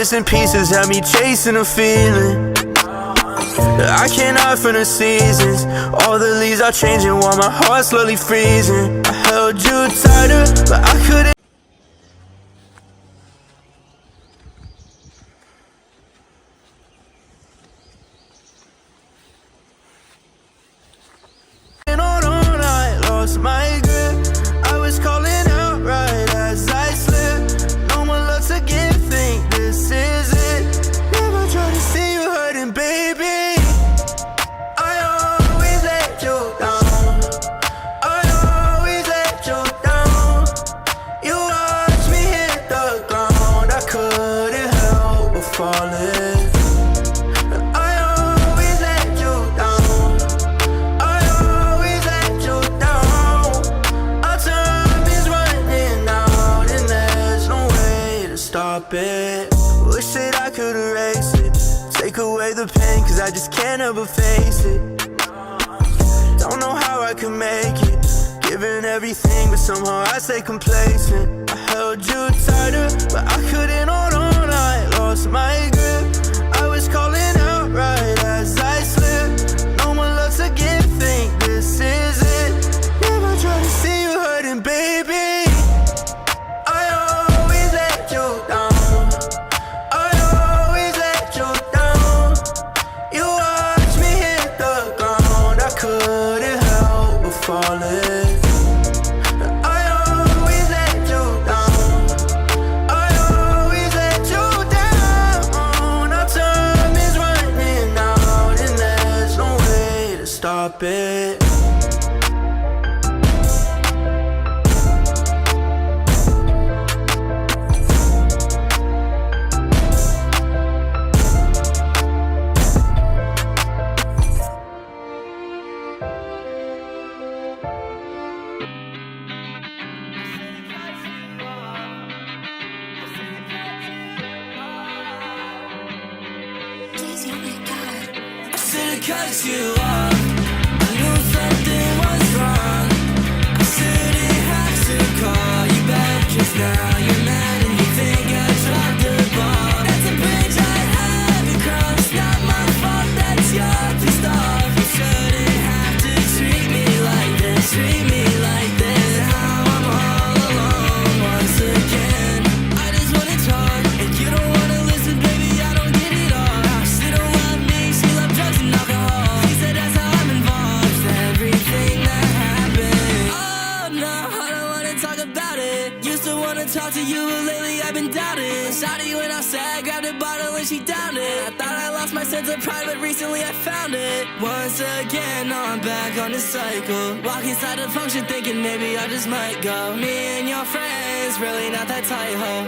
missing pieces had me chasing a feeling that I can't hide from the seasons. All the leaves are changing while my heart's slowly freezing. I held you tighter, but I couldn't. My grip, I was calling out right as I slipped. No more love to give, think this is it. Never try to see you hurting, baby. I always let you down. I always let you down. You watch me hit the ground. I couldn't help but falling. It. Wish that I could erase it, take away the pain, cause I just can't ever face it. Don't know how I could make it, giving everything, but somehow I stay complacent. I held you tighter, but I couldn't hold on. I lost my grip, I was calling out right as I slipped. No more love to give, think this is it. Never try to see you hurting, baby. Falling. I always let you down. I always let you down. Our time is running out and there's no way to stop it. Cut you off, I knew something was wrong. I shouldn't have to call you back, cause now you're mad and you think I dropped the ball. That's a bridge I haven't crossed, not my fault, that's your please stop. You shouldn't have to treat me like this, treat me like this. Now I'm all alone once again. I just wanna talk, and you don't wanna listen, baby, I don't get it all. She don't love me, she love drugs and alcohol. Talk to you, but lately I've been doubting. Shawty went outside, grabbed a bottle and she downed it. I thought I lost my sense of pride, but recently I found it. Once again, now I'm back on this cycle. Walk inside the function thinking maybe I just might go. Me and your friends, really not that tight, ho.